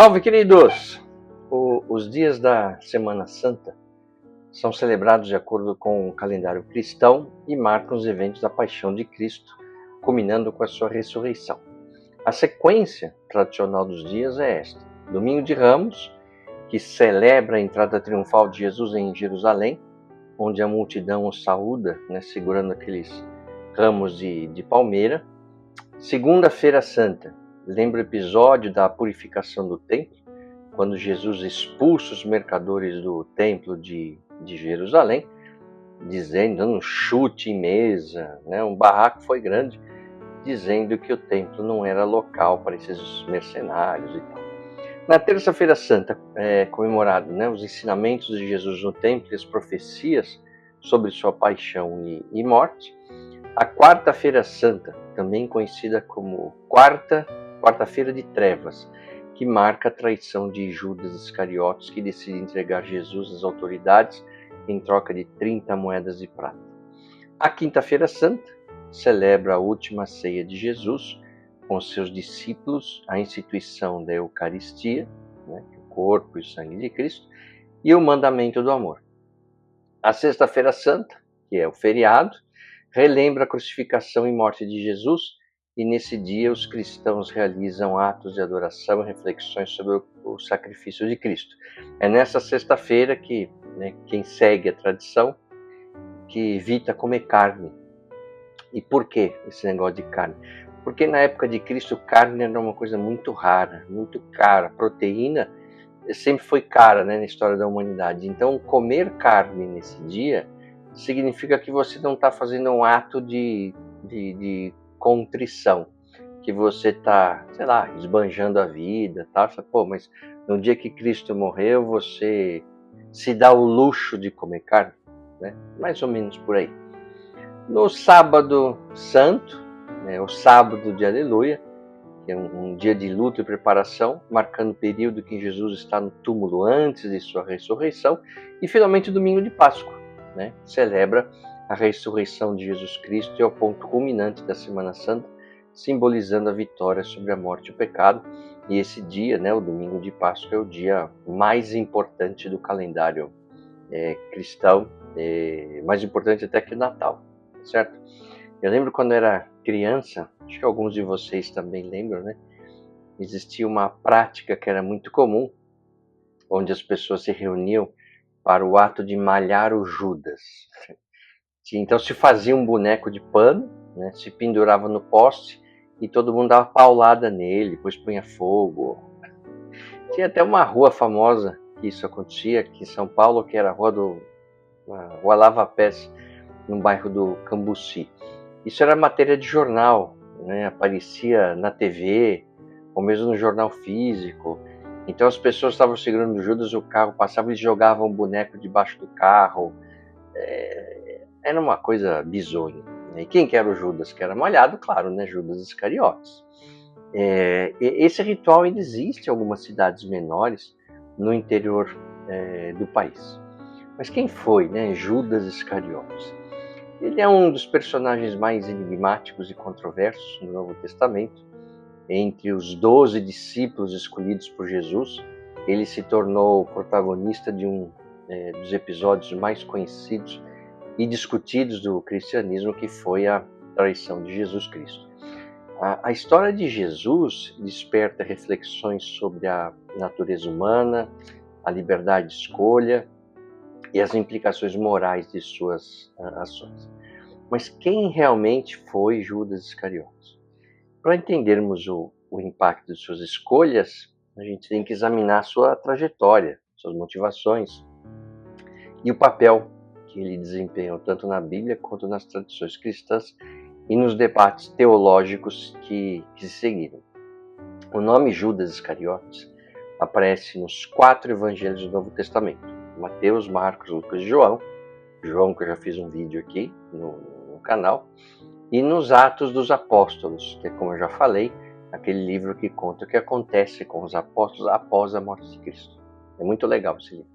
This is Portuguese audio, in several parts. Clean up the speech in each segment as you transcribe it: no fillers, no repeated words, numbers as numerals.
Salve, queridos! Os dias da Semana Santa são celebrados de acordo com o calendário cristão e marcam os eventos da Paixão de Cristo, culminando com a sua ressurreição. A sequência tradicional dos dias é esta: Domingo de Ramos, que celebra a entrada triunfal de Jesus em Jerusalém, onde a multidão o saúda, segurando aqueles ramos de palmeira. Segunda-feira Santa, lembra o episódio da purificação do templo, quando Jesus expulsa os mercadores do templo de Jerusalém, dando um chute em mesa, um barraco foi grande, dizendo que o templo não era local para esses mercenários e tal. Na Terça-feira Santa é comemorado os ensinamentos de Jesus no templo e as profecias sobre sua paixão e morte. A Quarta-feira Santa, também conhecida como Quarta-feira de Trevas, que marca a traição de Judas Iscariotes, que decide entregar Jesus às autoridades em troca de 30 moedas de prata. A Quinta-feira Santa celebra a última ceia de Jesus com seus discípulos, a instituição da Eucaristia, o corpo e o sangue de Cristo, e o mandamento do amor. A Sexta-feira Santa, que é o feriado, relembra a crucificação e morte de Jesus, e nesse dia os cristãos realizam atos de adoração e reflexões sobre o sacrifício de Cristo. É nessa sexta-feira que quem segue a tradição que evita comer carne. E por que esse negócio de carne? Porque na época de Cristo carne era uma coisa muito rara, muito cara. Proteína sempre foi cara na história da humanidade. Então comer carne nesse dia significa que você não está fazendo um ato de contrição, que você está, esbanjando a vida, tá? Pô, mas no dia que Cristo morreu, você se dá o luxo de comer carne, Mais ou menos por aí. No Sábado Santo, o Sábado de Aleluia, que é um dia de luto e preparação, marcando o período que Jesus está no túmulo antes de sua ressurreição, e finalmente o Domingo de Páscoa, celebra a ressurreição de Jesus Cristo e é o ponto culminante da Semana Santa, simbolizando a vitória sobre a morte e o pecado. E esse dia, o Domingo de Páscoa, é o dia mais importante do calendário cristão, mais importante até que o Natal, certo? Eu lembro quando era criança, acho que alguns de vocês também lembram, existia uma prática que era muito comum, onde as pessoas se reuniam para o ato de malhar o Judas. Então se fazia um boneco de pano, se pendurava no poste e todo mundo dava paulada nele, depois punha fogo. Tinha até uma rua famosa que isso acontecia aqui em São Paulo, que era a Rua Lava Pés, no bairro do Cambuci. Isso era matéria de jornal, aparecia na TV, ou mesmo no jornal físico. Então as pessoas estavam segurando o Judas, o carro passava e jogavam o boneco debaixo do carro. Era uma coisa bizonha. E quem que era o Judas? Que era malhado, claro, Judas Iscariotes. Esse ritual ainda existe em algumas cidades menores no interior do país. Mas quem foi, Judas Iscariotes? Ele é um dos personagens mais enigmáticos e controversos no Novo Testamento. Entre os 12 discípulos escolhidos por Jesus, ele se tornou protagonista de um dos episódios mais conhecidos e discutidos do cristianismo, que foi a traição de Jesus Cristo. A história de Jesus desperta reflexões sobre a natureza humana, a liberdade de escolha e as implicações morais de suas ações. Mas quem realmente foi Judas Iscariotes? Para entendermos o impacto de suas escolhas, a gente tem que examinar sua trajetória, suas motivações e o papel que ele desempenhou tanto na Bíblia quanto nas tradições cristãs e nos debates teológicos que se seguiram. O nome Judas Iscariotes aparece nos 4 evangelhos do Novo Testamento: Mateus, Marcos, Lucas e João, que eu já fiz um vídeo aqui no canal, e nos Atos dos Apóstolos, que é, como eu já falei, aquele livro que conta o que acontece com os apóstolos após a morte de Cristo. É muito legal esse livro.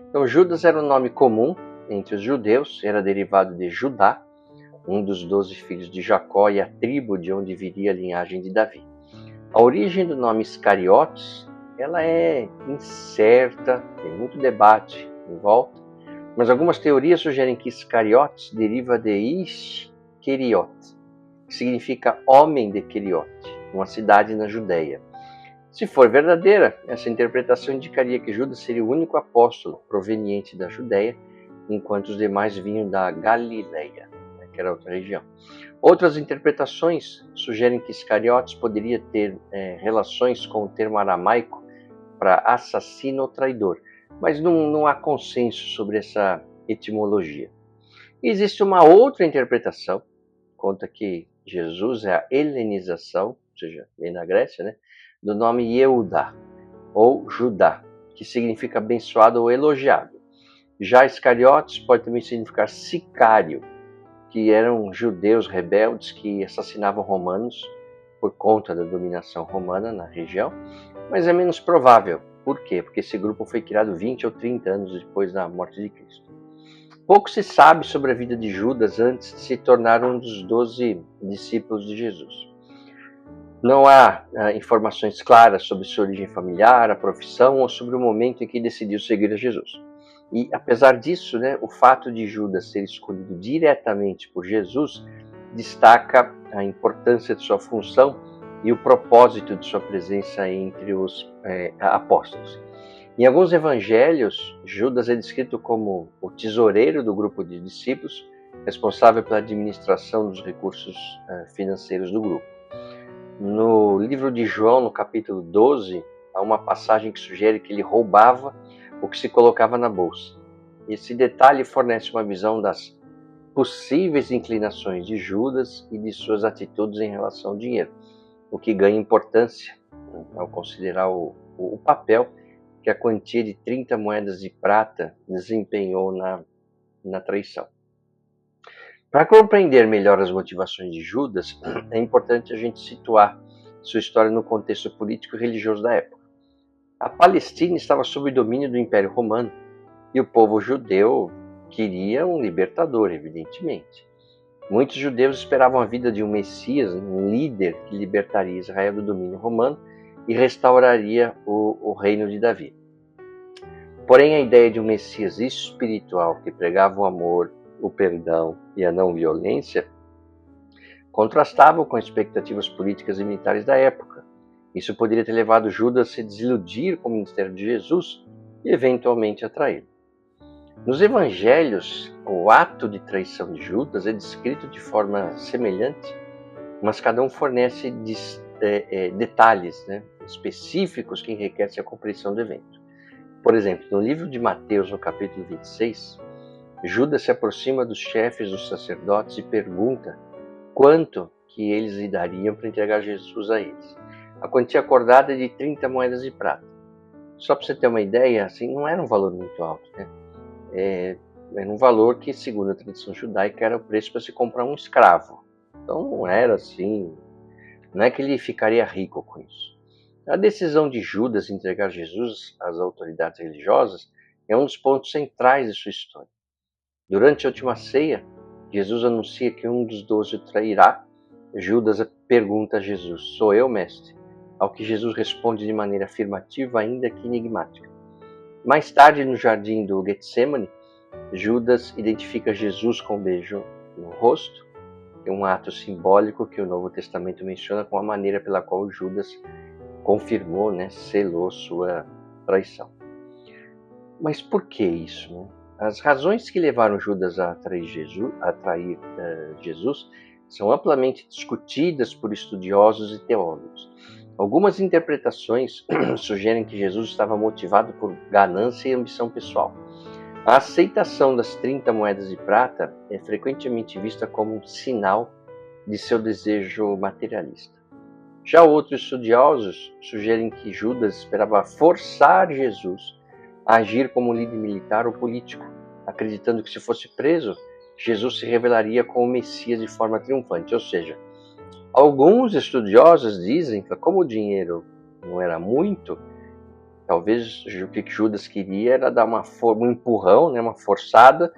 Então, Judas era um nome comum entre os judeus, era derivado de Judá, um dos 12 filhos de Jacó e a tribo de onde viria a linhagem de Davi. A origem do nome Iscariotes ela é incerta, tem muito debate em volta, mas algumas teorias sugerem que Iscariotes deriva de Isqueriote, que significa homem de Queriote, uma cidade na Judéia. Se for verdadeira, essa interpretação indicaria que Judas seria o único apóstolo proveniente da Judéia, enquanto os demais vinham da Galileia, que era outra região. Outras interpretações sugerem que Iscariotes poderia ter relações com o termo aramaico para assassino ou traidor, mas não há consenso sobre essa etimologia. E existe uma outra interpretação, conta que Jesus é a helenização, ou seja, vem da Grécia, né, do nome Yehuda, ou Judá, que significa abençoado ou elogiado. Já Iscariotes pode também significar sicário, que eram judeus rebeldes que assassinavam romanos por conta da dominação romana na região, mas é menos provável. Por quê? Porque esse grupo foi criado 20 ou 30 anos depois da morte de Cristo. Pouco se sabe sobre a vida de Judas antes de se tornar um dos 12 discípulos de Jesus. Não há informações claras sobre sua origem familiar, a profissão ou sobre o momento em que decidiu seguir a Jesus. E, apesar disso, o fato de Judas ser escolhido diretamente por Jesus destaca a importância de sua função e o propósito de sua presença entre os apóstolos. Em alguns evangelhos, Judas é descrito como o tesoureiro do grupo de discípulos, responsável pela administração dos recursos financeiros do grupo. No livro de João, no capítulo 12, há uma passagem que sugere que ele roubava o que se colocava na bolsa. Esse detalhe fornece uma visão das possíveis inclinações de Judas e de suas atitudes em relação ao dinheiro, o que ganha importância ao considerar o papel que a quantia de 30 moedas de prata desempenhou na traição. Para compreender melhor as motivações de Judas, é importante a gente situar sua história no contexto político e religioso da época. A Palestina estava sob o domínio do Império Romano e o povo judeu queria um libertador, evidentemente. Muitos judeus esperavam a vida de um Messias, um líder que libertaria Israel do domínio romano e restauraria o reino de Davi. Porém, a ideia de um Messias espiritual que pregava o amor, o perdão e a não violência contrastava com as expectativas políticas e militares da época. Isso poderia ter levado Judas a se desiludir com o ministério de Jesus e eventualmente a traí-lo. Nos evangelhos, o ato de traição de Judas é descrito de forma semelhante, mas cada um fornece detalhes específicos que enriquecem a compreensão do evento. Por exemplo, no livro de Mateus, no capítulo 26, Judas se aproxima dos chefes dos sacerdotes e pergunta quanto que eles lhe dariam para entregar Jesus a eles. A quantia acordada é de 30 moedas de prata. Só para você ter uma ideia, assim, não era um valor muito alto, era um valor que, segundo a tradição judaica, era o preço para se comprar um escravo. Então não era assim, não é que ele ficaria rico com isso. A decisão de Judas em entregar Jesus às autoridades religiosas é um dos pontos centrais de sua história. Durante a última ceia, Jesus anuncia que um dos 12 o trairá. Judas pergunta a Jesus: "Sou eu, mestre?" Ao que Jesus responde de maneira afirmativa, ainda que enigmática. Mais tarde, no jardim do Getsemane, Judas identifica Jesus com um beijo no rosto, um ato simbólico que o Novo Testamento menciona como a maneira pela qual Judas confirmou, selou sua traição. Mas por que isso? As razões que levaram Judas a trair Jesus são amplamente discutidas por estudiosos e teólogos. Algumas interpretações sugerem que Jesus estava motivado por ganância e ambição pessoal. A aceitação das 30 moedas de prata é frequentemente vista como um sinal de seu desejo materialista. Já outros estudiosos sugerem que Judas esperava forçar Jesus a agir como líder militar ou político, acreditando que se fosse preso, Jesus se revelaria como o Messias de forma triunfante. Ou seja, alguns estudiosos dizem que como o dinheiro não era muito, talvez o que Judas queria era dar um empurrão, uma forçada,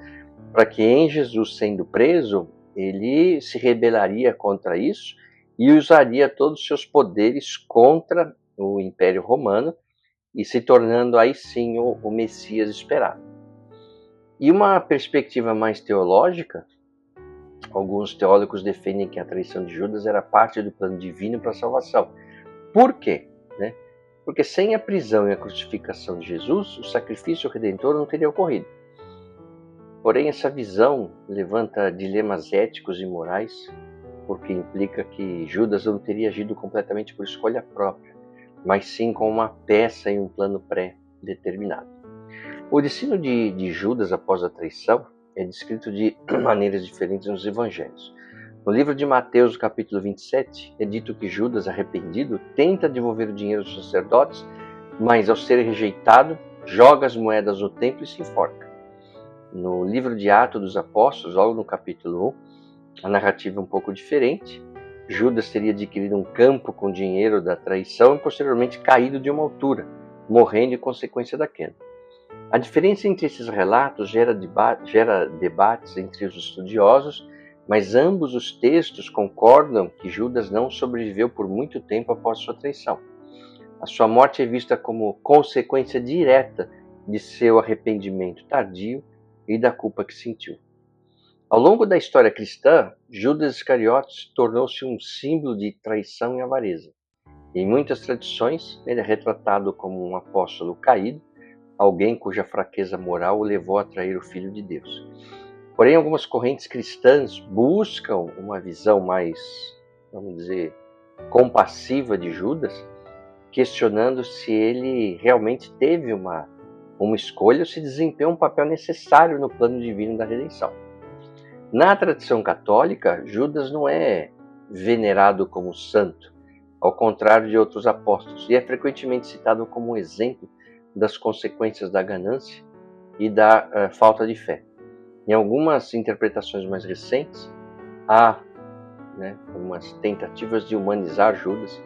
para que em Jesus sendo preso, ele se rebelaria contra isso e usaria todos os seus poderes contra o Império Romano e se tornando aí sim o Messias esperado. E uma perspectiva mais teológica, alguns teólogos defendem que a traição de Judas era parte do plano divino para a salvação. Por quê? Porque sem a prisão e a crucificação de Jesus, o sacrifício redentor não teria ocorrido. Porém, essa visão levanta dilemas éticos e morais, porque implica que Judas não teria agido completamente por escolha própria, mas sim como uma peça em um plano pré-determinado. O destino de Judas após a traição é descrito de maneiras diferentes nos evangelhos. No livro de Mateus, capítulo 27, é dito que Judas, arrependido, tenta devolver o dinheiro aos sacerdotes, mas ao ser rejeitado, joga as moedas no templo e se enforca. No livro de Atos dos Apóstolos, logo no capítulo 1, a narrativa é um pouco diferente. Judas teria adquirido um campo com dinheiro da traição e posteriormente caído de uma altura, morrendo em consequência da queda. A diferença entre esses relatos gera debates entre os estudiosos, mas ambos os textos concordam que Judas não sobreviveu por muito tempo após sua traição. A sua morte é vista como consequência direta de seu arrependimento tardio e da culpa que sentiu. Ao longo da história cristã, Judas Iscariotes tornou-se um símbolo de traição e avareza. Em muitas tradições, ele é retratado como um apóstolo caído, alguém cuja fraqueza moral o levou a trair o Filho de Deus. Porém, algumas correntes cristãs buscam uma visão mais, vamos dizer, compassiva de Judas, questionando se ele realmente teve uma escolha ou se desempenhou um papel necessário no plano divino da redenção. Na tradição católica, Judas não é venerado como santo, ao contrário de outros apóstolos, e é frequentemente citado como um exemplo das consequências da ganância e da falta de fé. Em algumas interpretações mais recentes, há algumas tentativas de humanizar Judas,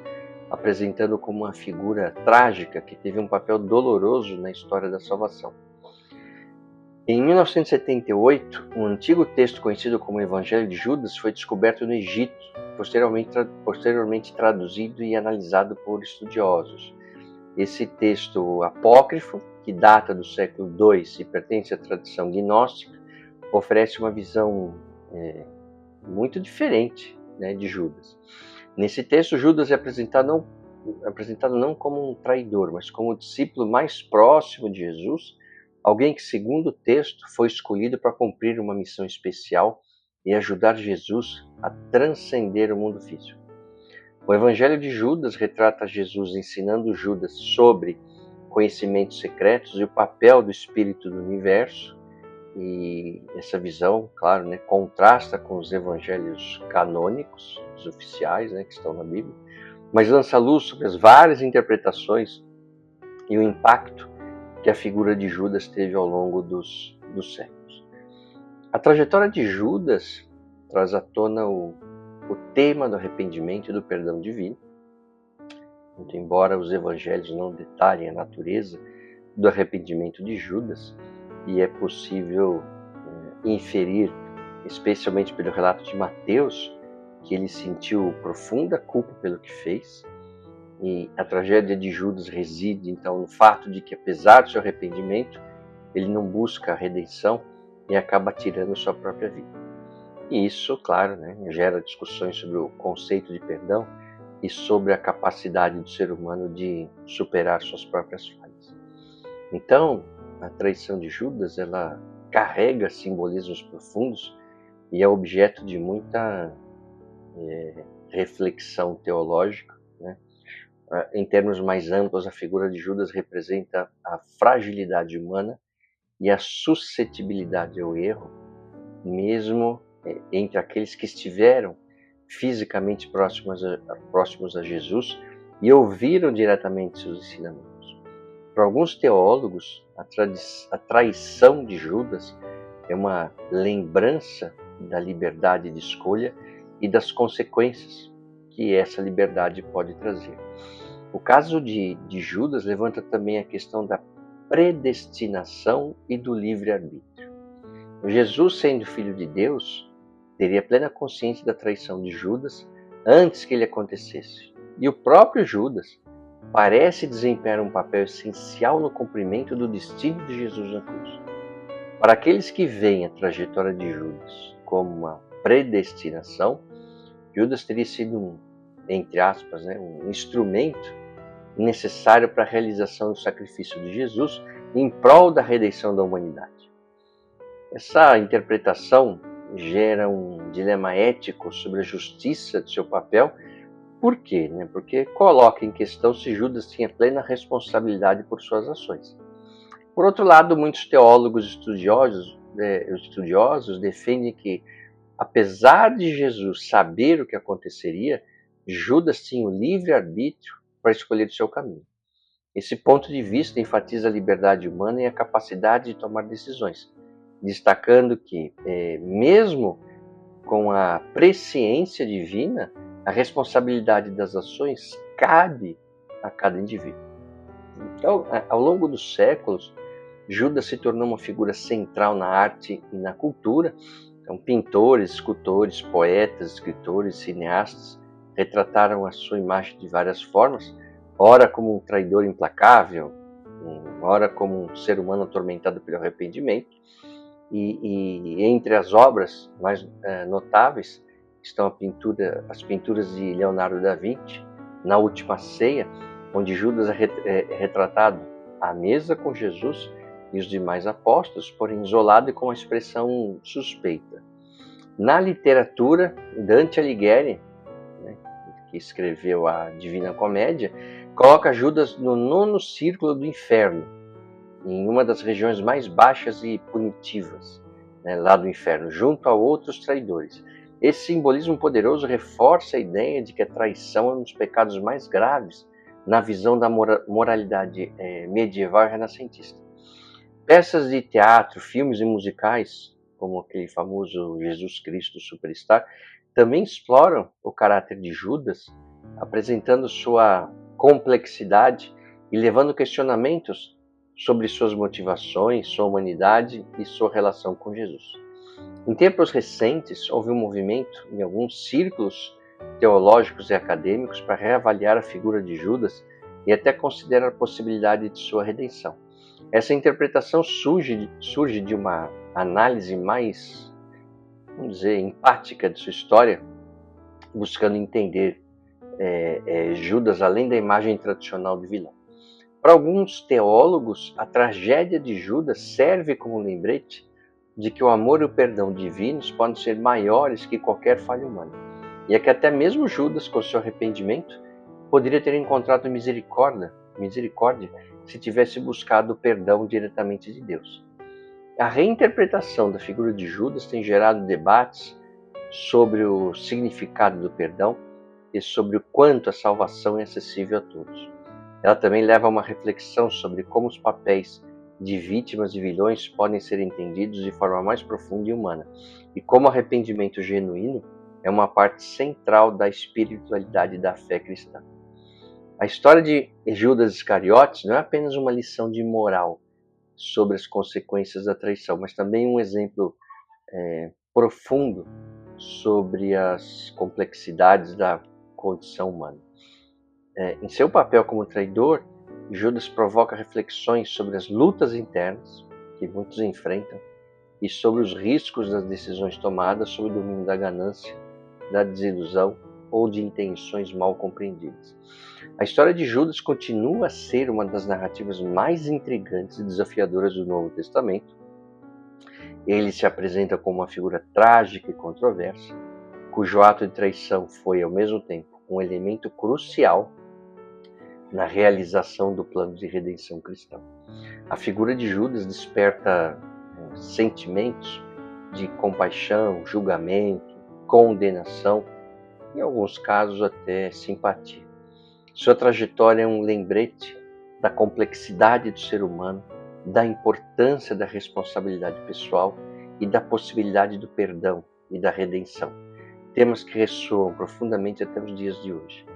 apresentando como uma figura trágica que teve um papel doloroso na história da salvação. Em 1978, um antigo texto conhecido como Evangelho de Judas foi descoberto no Egito, posteriormente traduzido e analisado por estudiosos. Esse texto apócrifo, que data do século II e pertence à tradição gnóstica, oferece uma visão muito diferente de Judas. Nesse texto, Judas é apresentado não como um traidor, mas como o discípulo mais próximo de Jesus, alguém que, segundo o texto, foi escolhido para cumprir uma missão especial e ajudar Jesus a transcender o mundo físico. O Evangelho de Judas retrata Jesus ensinando Judas sobre conhecimentos secretos e o papel do Espírito do universo, e essa visão, claro, contrasta com os evangelhos canônicos, os oficiais, que estão na Bíblia, mas lança luz sobre as várias interpretações e o impacto que a figura de Judas teve ao longo dos séculos. A trajetória de Judas traz à tona o tema do arrependimento e do perdão divino. Muito embora os evangelhos não detalhem a natureza do arrependimento de Judas, e é possível inferir, especialmente pelo relato de Mateus, que ele sentiu profunda culpa pelo que fez. E a tragédia de Judas reside, então, no fato de que, apesar do seu arrependimento, ele não busca a redenção e acaba tirando sua própria vida. E isso, claro, gera discussões sobre o conceito de perdão e sobre a capacidade do ser humano de superar suas próprias falhas. Então, a traição de Judas, ela carrega simbolismos profundos e é objeto de muita reflexão teológica. Em termos mais amplos, a figura de Judas representa a fragilidade humana e a suscetibilidade ao erro, mesmo entre aqueles que estiveram fisicamente próximos a Jesus e ouviram diretamente seus ensinamentos. Para alguns teólogos, a traição de Judas é uma lembrança da liberdade de escolha e das consequências que essa liberdade pode trazer. O caso de Judas levanta também a questão da predestinação e do livre-arbítrio. Jesus, sendo filho de Deus, teria plena consciência da traição de Judas antes que ele acontecesse. E o próprio Judas parece desempenhar um papel essencial no cumprimento do destino de Jesus na cruz. Para aqueles que veem a trajetória de Judas como uma predestinação, Judas teria sido entre aspas, um instrumento necessário para a realização do sacrifício de Jesus em prol da redenção da humanidade. Essa interpretação gera um dilema ético sobre a justiça de seu papel. Por quê? Porque coloca em questão se Judas tinha plena responsabilidade por suas ações. Por outro lado, muitos teólogos estudiosos defendem que, apesar de Jesus saber o que aconteceria, Judas tinha o livre-arbítrio para escolher o seu caminho. Esse ponto de vista enfatiza a liberdade humana e a capacidade de tomar decisões, destacando que, mesmo com a presciência divina, a responsabilidade das ações cabe a cada indivíduo. Então, ao longo dos séculos, Judas se tornou uma figura central na arte e na cultura. Então, pintores, escultores, poetas, escritores, cineastas retrataram a sua imagem de várias formas, ora como um traidor implacável, ora como um ser humano atormentado pelo arrependimento. E entre as obras mais notáveis estão as pinturas de Leonardo da Vinci, Na Última Ceia, onde Judas é retratado à mesa com Jesus e os demais apóstolos, porém isolado e com uma expressão suspeita. Na literatura, Dante Alighieri, que escreveu a Divina Comédia, coloca Judas no 9º círculo do inferno, em uma das regiões mais baixas e punitivas, lá do inferno, junto a outros traidores. Esse simbolismo poderoso reforça a ideia de que a traição é um dos pecados mais graves na visão da moralidade medieval e renascentista. Peças de teatro, filmes e musicais, como aquele famoso Jesus Cristo Superstar, também exploram o caráter de Judas, apresentando sua complexidade e levando questionamentos sobre suas motivações, sua humanidade e sua relação com Jesus. Em tempos recentes, houve um movimento em alguns círculos teológicos e acadêmicos para reavaliar a figura de Judas e até considerar a possibilidade de sua redenção. Essa interpretação surge de uma análise mais, vamos dizer, empática de sua história, buscando entender Judas além da imagem tradicional de vilão. Para alguns teólogos, a tragédia de Judas serve como lembrete de que o amor e o perdão divinos podem ser maiores que qualquer falha humana. E é que até mesmo Judas, com seu arrependimento, poderia ter encontrado misericórdia se tivesse buscado o perdão diretamente de Deus. A reinterpretação da figura de Judas tem gerado debates sobre o significado do perdão e sobre o quanto a salvação é acessível a todos. Ela também leva a uma reflexão sobre como os papéis de vítimas e vilões podem ser entendidos de forma mais profunda e humana, e como o arrependimento genuíno é uma parte central da espiritualidade da fé cristã. A história de Judas Iscariotes não é apenas uma lição de moral sobre as consequências da traição, mas também um exemplo profundo sobre as complexidades da condição humana. Em seu papel como traidor, Judas provoca reflexões sobre as lutas internas que muitos enfrentam e sobre os riscos das decisões tomadas sob o domínio da ganância, da desilusão ou de intenções mal compreendidas. A história de Judas continua a ser uma das narrativas mais intrigantes e desafiadoras do Novo Testamento. Ele se apresenta como uma figura trágica e controversa, cujo ato de traição foi, ao mesmo tempo, um elemento crucial na realização do plano de redenção cristão. A figura de Judas desperta sentimentos de compaixão, julgamento, condenação, em alguns casos até simpatia. Sua trajetória é um lembrete da complexidade do ser humano, da importância da responsabilidade pessoal e da possibilidade do perdão e da redenção. Temas que ressoam profundamente até os dias de hoje.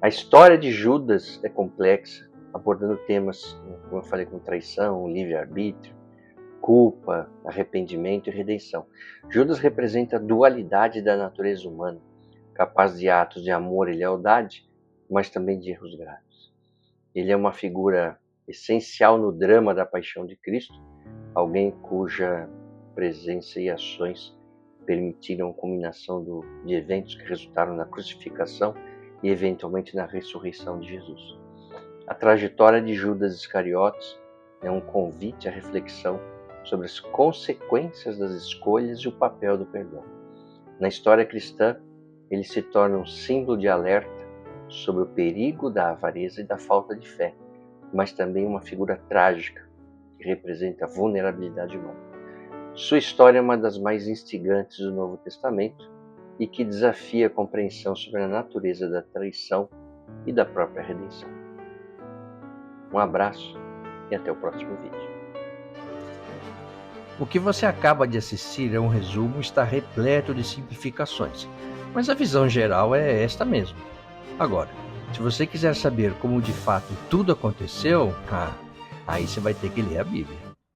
A história de Judas é complexa, abordando temas, como eu falei, como traição, livre-arbítrio, culpa, arrependimento e redenção. Judas representa a dualidade da natureza humana, capaz de atos de amor e lealdade, mas também de erros graves. Ele é uma figura essencial no drama da paixão de Cristo, alguém cuja presença e ações permitiram a culminação de eventos que resultaram na crucificação e eventualmente na ressurreição de Jesus. A trajetória de Judas Iscariotes é um convite à reflexão sobre as consequências das escolhas e o papel do perdão. Na história cristã, ele se torna um símbolo de alerta sobre o perigo da avareza e da falta de fé, mas também uma figura trágica que representa a vulnerabilidade humana. Sua história é uma das mais instigantes do Novo Testamento e que desafia a compreensão sobre a natureza da traição e da própria redenção. Um abraço e até o próximo vídeo. O que você acaba de assistir é um resumo, está repleto de simplificações, mas a visão geral é esta mesmo. Agora, se você quiser saber como de fato tudo aconteceu, aí você vai ter que ler a Bíblia.